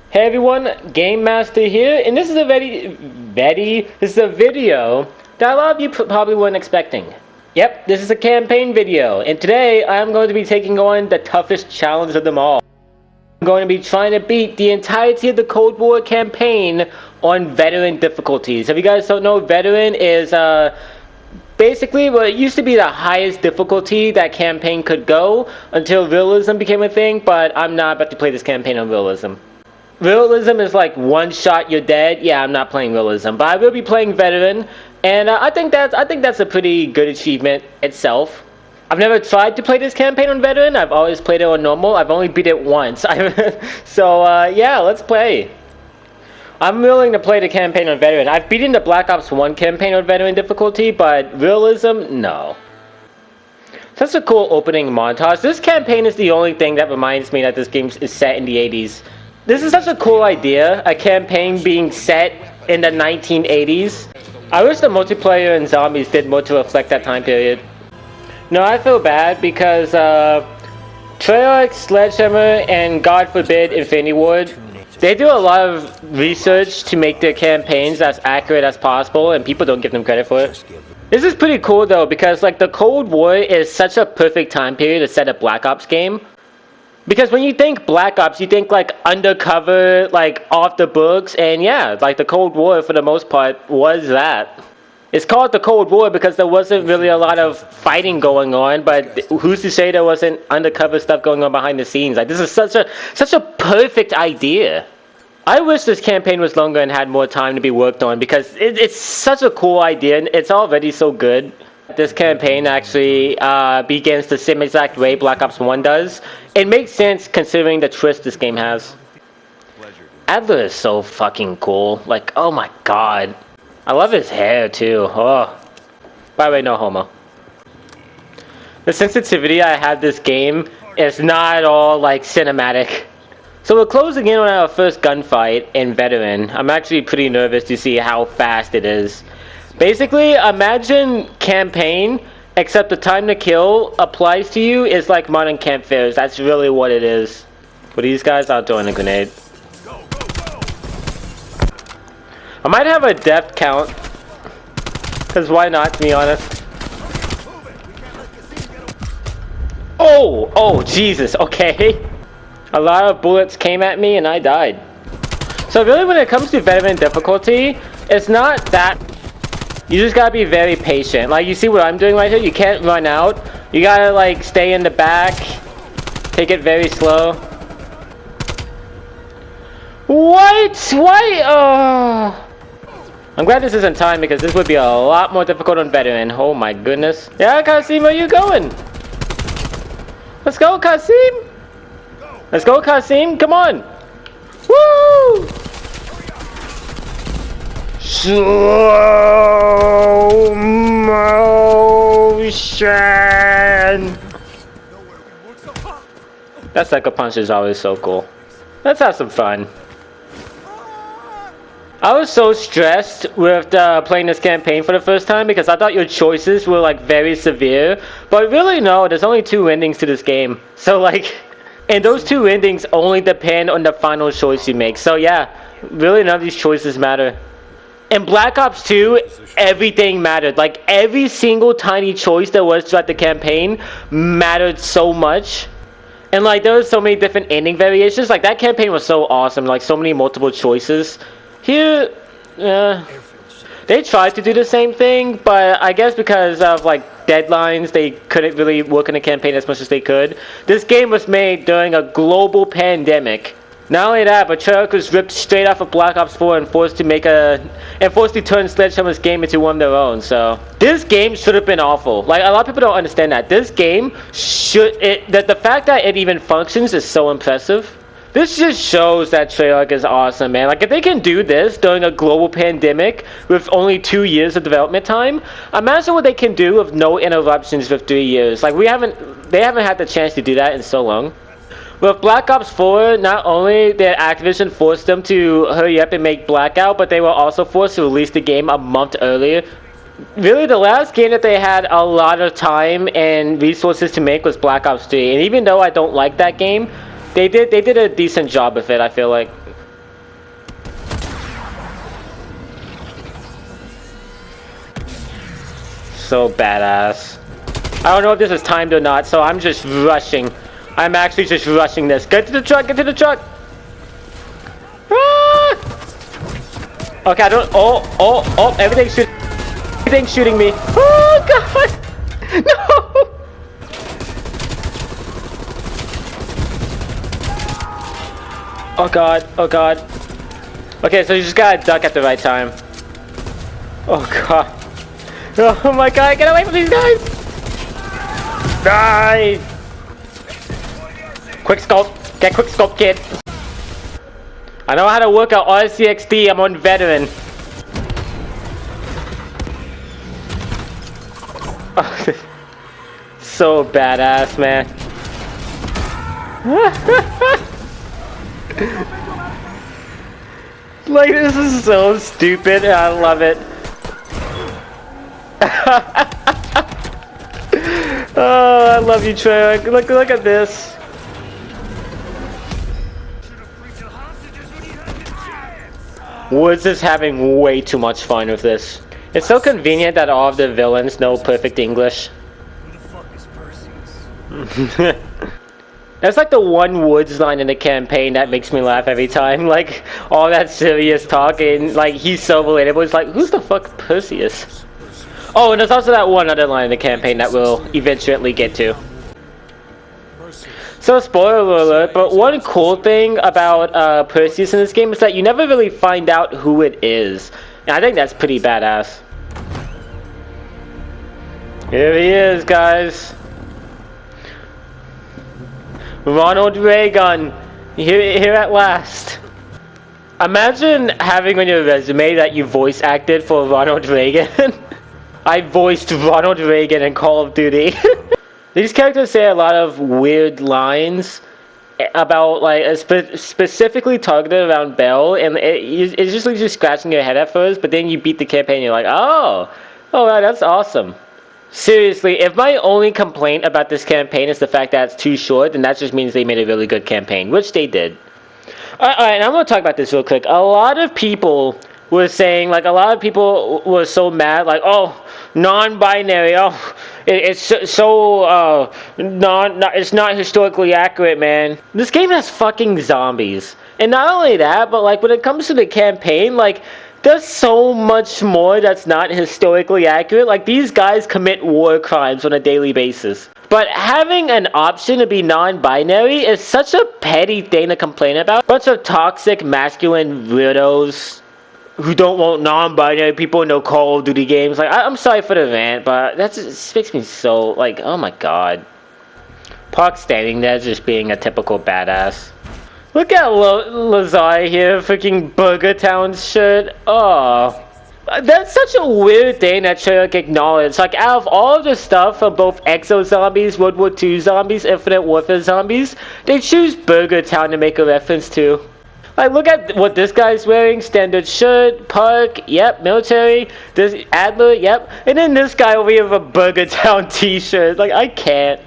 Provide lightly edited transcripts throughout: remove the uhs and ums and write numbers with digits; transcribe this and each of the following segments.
Hey everyone, Game Master here, and this is a video that a lot of you probably weren't expecting. Yep, this is a campaign video, and today I'm going to be taking on the toughest challenge of them all. I'm going to be trying to beat the entirety of the Cold War campaign on veteran difficulties. If you guys don't know, veteran is basically what used to be the highest difficulty that campaign could go until realism became a thing, but I'm not about to play this campaign on realism. Realism is like one shot you're dead. Yeah, I'm not playing realism, but I will be playing veteran, and I think that's a pretty good achievement itself. I've never tried to play this campaign on veteran. I've always played it on normal. I've only beat it once. So yeah, let's play. I'm willing to play the campaign on veteran. I've beaten the Black Ops 1 campaign on veteran difficulty, but realism, no. That's a cool opening montage. This campaign is the only thing that reminds me that this game is set in the 80s. This is such a cool idea, a campaign being set in the 1980s. I wish the multiplayer and zombies did more to reflect that time period. No, I feel bad because Treyarch, Sledgehammer, and God forbid Infinity Ward, they do a lot of research to make their campaigns as accurate as possible, and people don't give them credit for it. This is pretty cool though, because like the Cold War is such a perfect time period to set a Black Ops game. Because when you think Black Ops, you think like undercover, like off the books, and yeah, like the Cold War for the most part was that. It's called the Cold War because there wasn't really a lot of fighting going on, but who's to say there wasn't undercover stuff going on behind the scenes? Like this is such a perfect idea. I wish this campaign was longer and had more time to be worked on because it's such a cool idea and it's already so good. This campaign actually begins the same exact way Black Ops 1 does. It makes sense considering the twist this game has. Adler is so fucking cool. Like, oh my god. I love his hair too. Oh. By the way, no homo. The sensitivity I have this game is not at all like cinematic. So we're closing in on our first gunfight in Veteran. I'm actually pretty nervous to see how fast it is. Basically, imagine campaign, except the time to kill applies to you is like modern campfires. That's really what it is. For these guys, I'll throw in a grenade. I might have a death count. Because why not, to be honest. Oh, Jesus, okay. A lot of bullets came at me and I died. So really when it comes to veteran difficulty, it's not that... You just gotta be very patient. Like you see what I'm doing right here? You can't run out. You gotta like stay in the back. Take it very slow. What? Why? Oh. I'm glad this isn't time because this would be a lot more difficult on veteran. Oh my goodness. Yeah, Kasim, where you going? Let's go, Kasim. Let's go, Kasim. Come on. Woo! Slow motion. That sucker punch is always so cool. Let's have some fun. I was so stressed with playing this campaign for the first time because I thought your choices were like very severe, but really no, there's only 2 endings to this game. So like, and those 2 endings only depend on the final choice you make. So yeah, really none of these choices matter. In Black Ops 2, everything mattered. Like every single tiny choice there was throughout the campaign mattered so much. And like there were so many different ending variations. Like that campaign was so awesome. Like so many multiple choices. Here, they tried to do the same thing, but I guess because of like deadlines, they couldn't really work on the campaign as much as they could. This game was made during a global pandemic. Not only that, but Treyarch was ripped straight off of Black Ops 4 and forced to turn Sledgehammer's game into one of their own. So this game should have been awful. Like a lot of people don't understand that. This game the fact that it even functions is so impressive. This just shows that Treyarch is awesome, man. Like if they can do this during a global pandemic with only 2 years of development time, imagine what they can do with no interruptions with 3 years. Like they haven't had the chance to do that in so long. With Black Ops 4, not only did Activision force them to hurry up and make Blackout, but they were also forced to release the game a month earlier. Really, the last game that they had a lot of time and resources to make was Black Ops 3. And even though I don't like that game, they did a decent job with it, I feel like. so badass. I don't know if this is timed or not, so I'm just rushing. I'm actually just rushing this. Get to the truck, get to the truck! Ah! Okay, I don't... Oh, everything's shooting me. Oh, God! No! Oh, God, oh, God. Okay, so you just gotta duck at the right time. Oh, God. Oh, my God, get away from these guys! Die! Quick scope. Get quick scope, kid. I know how to work out RCXD. I'm on veteran. So badass, man. Like, this is so stupid. I love it. Oh, I love you, Trey. Look at this. Woods is having way too much fun with this. It's so convenient that all of the villains know perfect English. Who the fuck is Perseus? That's like the one Woods line in the campaign that makes me laugh every time. Like, all that serious talking, like, he's so relatable. It's like, who's the fuck Perseus? Oh, and there's also that one other line in the campaign that we'll eventually get to. So, spoiler alert, but one cool thing about Perseus in this game is that you never really find out who it is. And I think that's pretty badass. Here he is, guys. Ronald Reagan, here at last. Imagine having on your resume that you voice acted for Ronald Reagan. I voiced Ronald Reagan in Call of Duty. These characters say a lot of weird lines about, like, specifically targeted around Belle, and it's just like you're scratching your head at first, but then you beat the campaign and you're like, oh wow, that's awesome. Seriously, if my only complaint about this campaign is the fact that it's too short, then that just means they made a really good campaign, which they did. Alright, I'm going to talk about this real quick. A lot of people were saying, like, a lot of people were so mad, like, oh, non-binary, oh, it's not historically accurate, man. This game has fucking zombies. And not only that, but, like, when it comes to the campaign, like, there's so much more that's not historically accurate. Like, these guys commit war crimes on a daily basis. But having an option to be non-binary is such a petty thing to complain about. Bunch of toxic masculine weirdos who don't want non-binary people in no Call of Duty games. Like, I'm sorry for the rant, but that just makes me so, like, oh my god. Park standing there just being a typical badass. Look at Lazai here, freaking Burger Town shirt. Oh, that's such a weird thing that Treyarch acknowledged. Like, out of all of the stuff from both Exo Zombies, World War II Zombies, Infinite Warfare Zombies, they choose Burger Town to make a reference to. Like, look at what this guy's wearing. Standard shirt, Park, yep, military. This Adler, yep. And then this guy over here with a Burger Town t-shirt. Like, I can't.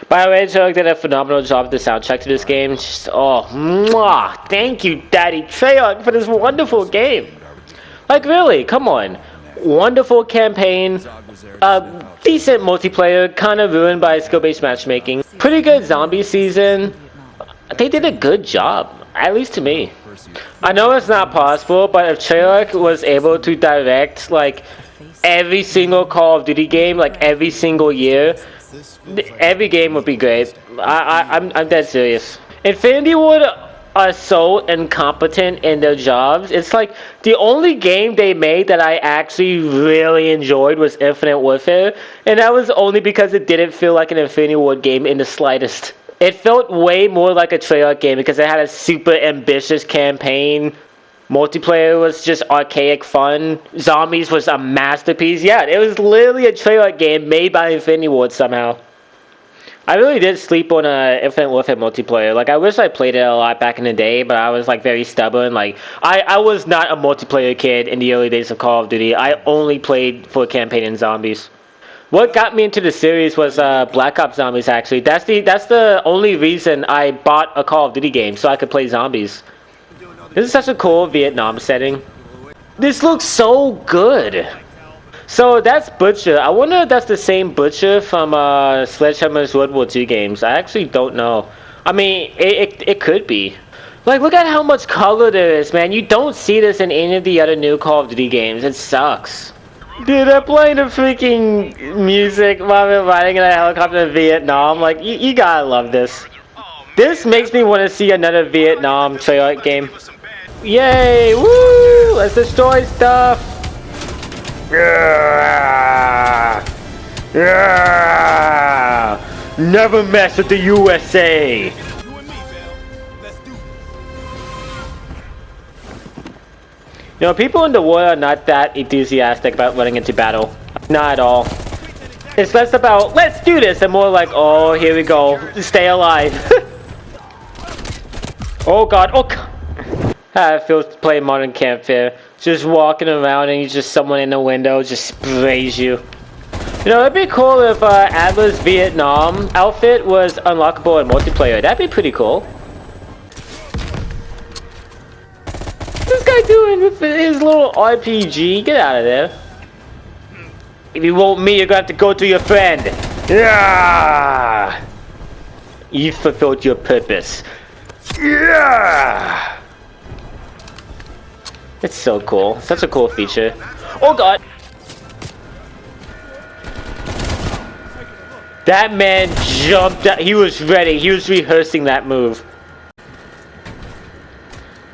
By the way, Treyarch did a phenomenal job with the soundtrack to this game. Just, oh, mwah, thank you, Daddy Treyarch, for this wonderful game. Like, really, come on. Wonderful campaign. Decent multiplayer, kind of ruined by skill-based matchmaking. Pretty good zombie season. They did a good job, at least to me. I know it's not possible, but if Treyarch was able to direct, like, every single Call of Duty game, like, every single year, every game would be great. I'm dead serious. Infinity Ward are so incompetent in their jobs. It's like the only game they made that I actually really enjoyed was Infinite Warfare, and that was only because it didn't feel like an Infinity Ward game in the slightest. It felt way more like a Treyarch game because it had a super ambitious campaign. Multiplayer was just archaic fun. Zombies was a masterpiece. Yeah, it was literally a Treyarch game made by Infinity Ward somehow. I really did sleep on Infinite Warfare multiplayer. Like, I wish I played it a lot back in the day, but I was, like, very stubborn. Like, I was not a multiplayer kid in the early days of Call of Duty. I only played for campaign and zombies. What got me into the series was Black Ops Zombies, actually. That's the only reason I bought a Call of Duty game, so I could play zombies. This is such a cool Vietnam setting. This looks so good. So that's Butcher. I wonder if that's the same Butcher from Sledgehammer's World War II games. I actually don't know. I mean, it could be. Like, look at how much color there is, man. You don't see this in any of the other new Call of Duty games. It sucks. Dude, they're playing the freaking music while we're riding in a helicopter in Vietnam. Like, you gotta love this. This makes me want to see another Vietnam trailer game. Yay! Woo! Let's destroy stuff! Yeah! Yeah! Never mess with the USA! You and me, Bill. Let's do this. You know, people in the war are not that enthusiastic about running into battle. Not at all. It's less about, let's do this, and more like, oh, here we go. Stay alive. Oh god, oh god. How it feels to play Modern Campfire. Just walking around and you just someone in the window just sprays you. You know, it'd be cool if Adler's Vietnam outfit was unlockable in multiplayer. That'd be pretty cool. What's this guy doing with his little RPG? Get out of there. If you want me, you're gonna have to go to your friend. Yeah! You fulfilled your purpose. Yeah! It's so cool. Such a cool feature. Oh god! That man jumped out. He was ready. He was rehearsing that move.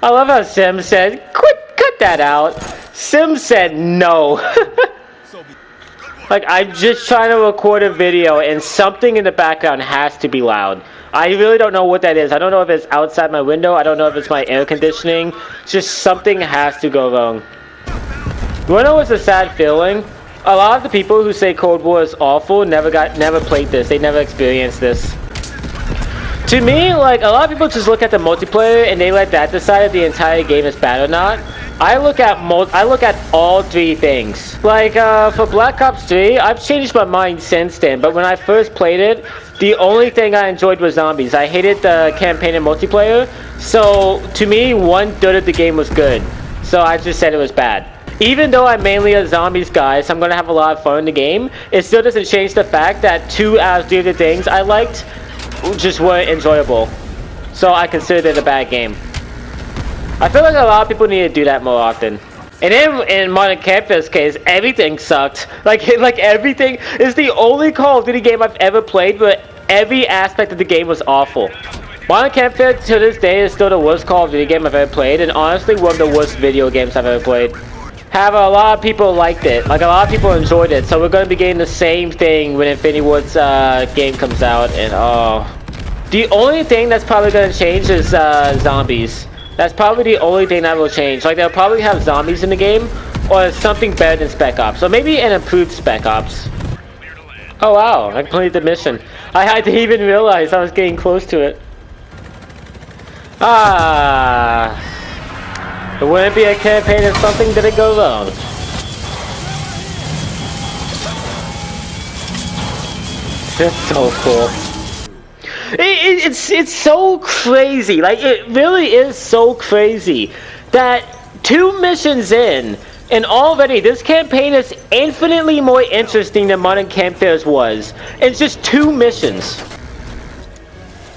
I love how Sim said, cut that out. Sim said no. Like, I'm just trying to record a video and something in the background has to be loud. I really don't know what that is. I don't know if it's outside my window. I don't know if it's my air conditioning. Just something has to go wrong. You wanna know what's a sad feeling? A lot of the people who say Cold War is awful never played this. They never experienced this. To me, like, a lot of people just look at the multiplayer and they let that decide if the entire game is bad or not. I look at all three things. Like, for Black Ops 3, I've changed my mind since then, but when I first played it, the only thing I enjoyed was zombies. I hated the campaign and multiplayer, so to me, 1/3 of the game was good. So I just said it was bad. Even though I'm mainly a zombies guy, so I'm gonna have a lot of fun in the game, it still doesn't change the fact that 2 out of 3 of the things I liked just weren't enjoyable. So I considered it a bad game. I feel like a lot of people need to do that more often. And in Modern Campfire's case, everything sucked. Like everything is the only Call of Duty game I've ever played where every aspect of the game was awful. Modern Campfire to this day is still the worst Call of Duty game I've ever played, and honestly one of the worst video games I've ever played. However, a lot of people liked it. Like, a lot of people enjoyed it, so we're going to be getting the same thing when Infinity Ward's game comes out, and oh. The only thing that's probably going to change is zombies. That's probably the only thing that will change. Like, they'll probably have zombies in the game, or something better than Spec Ops, or maybe an improved Spec Ops. Oh wow, I completed the mission. I didn't even realize I was getting close to it. Ah, it wouldn't be a campaign if something didn't go wrong. That's so cool. It's so crazy. Like, it really is so crazy that 2 missions in, and already this campaign is infinitely more interesting than Modern Campfire's was. It's just 2 missions.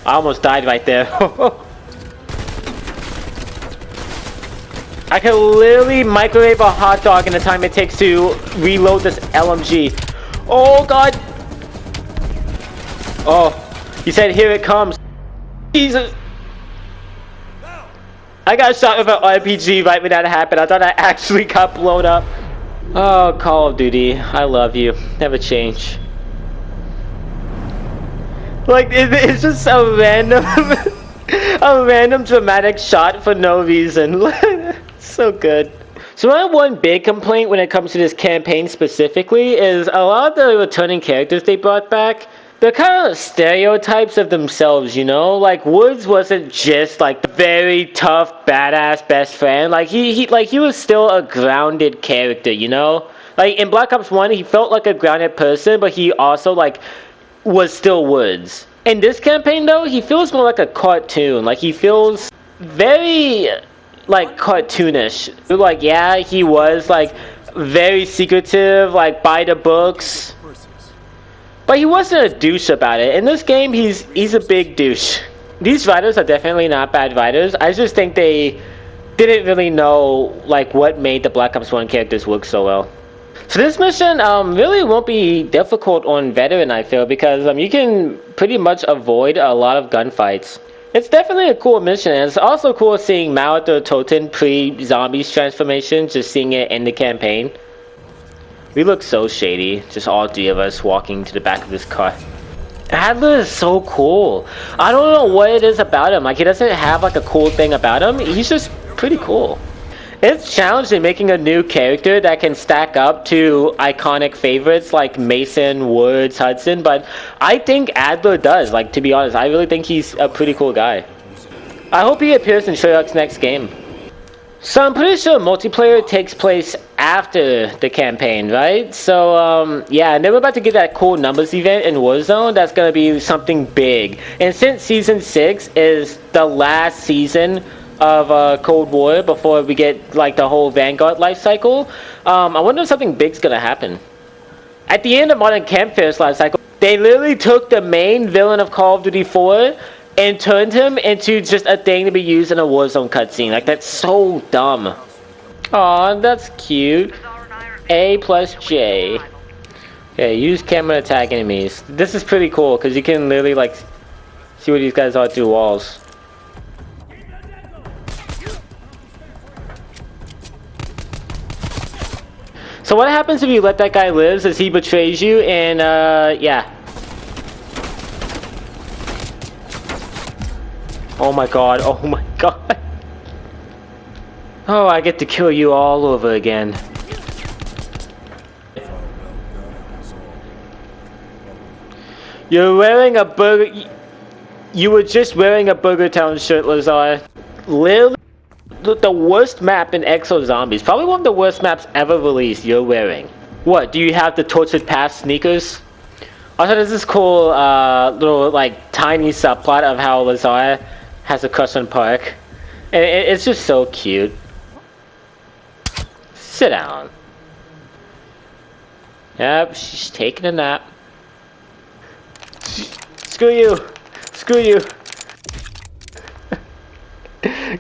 I almost died right there. I can literally microwave a hot dog in the time it takes to reload this LMG. Oh god. Oh, he said here it comes. Jesus. I got shot with an RPG right when that happened. I thought I actually got blown up. Oh, Call of Duty, I love you. Never change. Like, it's just a random, a random dramatic shot for no reason. So good. So my one big complaint when it comes to this campaign specifically is a lot of the returning characters they brought back, they're kind of stereotypes of themselves, you know? Like, Woods wasn't just like the very tough, badass best friend. Like he was still a grounded character, you know? Like in Black Ops 1, he felt like a grounded person, but he also like was still Woods. In this campaign though, he feels more like a cartoon. Like he feels very like cartoonish. Like, yeah, he was like very secretive, like by the books. But he wasn't a douche about it. In this game, he's a big douche. These writers are definitely not bad writers. I just think they didn't really know like what made the Black Ops 1 characters work so well. So this mission really won't be difficult on veteran, I feel, because you can pretty much avoid a lot of gunfights. It's definitely a cool mission, and it's also cool seeing Mao the Toten pre-zombies transformation, just seeing it in the campaign. We look so shady, just all three of us walking to the back of this car. Adler is so cool. I don't know what it is about him, like he doesn't have like a cool thing about him, he's just pretty cool. It's challenging making a new character that can stack up to iconic favorites like Mason, Woods, Hudson, but I think Adler does, like to be honest, I really think he's a pretty cool guy. I hope he appears in Sherlock's next game. So I'm pretty sure multiplayer takes place after the campaign, right? So yeah, and then we're about to get that cool numbers event in Warzone that's gonna be something big. And since Season 6 is the last season of Cold War before we get like the whole Vanguard life cycle, I wonder if something big's gonna happen. At the end of Modern Campfire's life cycle, they literally took the main villain of Call of Duty 4 and turned him into just a thing to be used in a Warzone cutscene. Like, that's so dumb. Aw, that's cute. A plus J. Okay, use camera to attack enemies. This is pretty cool because you can literally like see what these guys are through walls. So what happens if you let that guy live as he betrays you and yeah. Oh my god, oh my god. Oh, I get to kill you all over again. You're wearing a burger... You were just wearing a Burger Town shirt, Lazar. Literally the worst map in Exo Zombies. Probably one of the worst maps ever released you're wearing. What, do you have the Tortured Path sneakers? Also, there's this cool little like tiny subplot of how Lazar has a crush on Park. And it's just so cute. Sit down. Yep, she's taking a nap. Screw you! Screw you!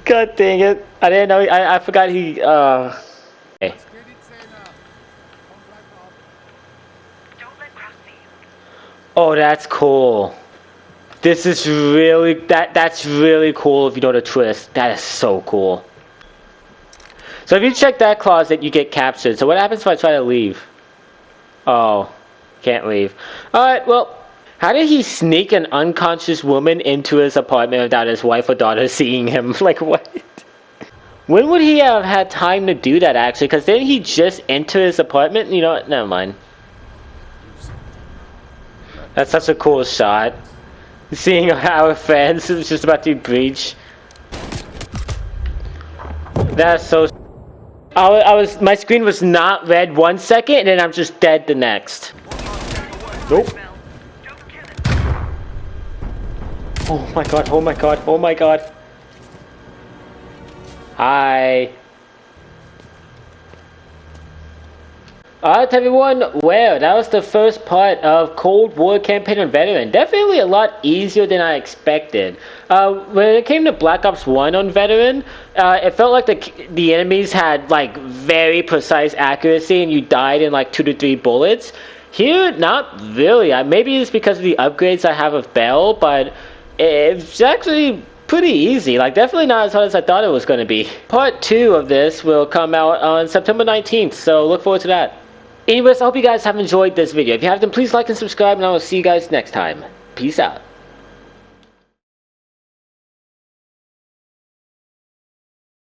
God dang it! I didn't know. I forgot he. Okay. Oh, that's cool. This is really that's really cool if you know the twist. That is so cool. So if you check that closet, you get captured. So what happens if I try to leave? Oh, can't leave. Alright, well, how did he sneak an unconscious woman into his apartment without his wife or daughter seeing him? Like, what? When would he have had time to do that, actually? Because didn't he just enter his apartment? You know what? Never mind. That's such a cool shot. Seeing our friends who's just about to breach. That's so... my screen was not red 1 second, and then I'm just dead the next. Nope. Oh my god, oh my god, oh my god. Hi. Alright everyone, well, that was the first part of Cold War Campaign on Veteran. Definitely a lot easier than I expected. When it came to Black Ops 1 on Veteran, it felt like the enemies had like very precise accuracy and you died in like 2 to 3 bullets. Here, not really. Maybe it's because of the upgrades I have of Bell, but it's actually pretty easy. Like, definitely not as hard as I thought it was going to be. Part 2 of this will come out on September 19th, so look forward to that. Anyways, I hope you guys have enjoyed this video. If you have, then please like and subscribe, and I will see you guys next time. Peace out.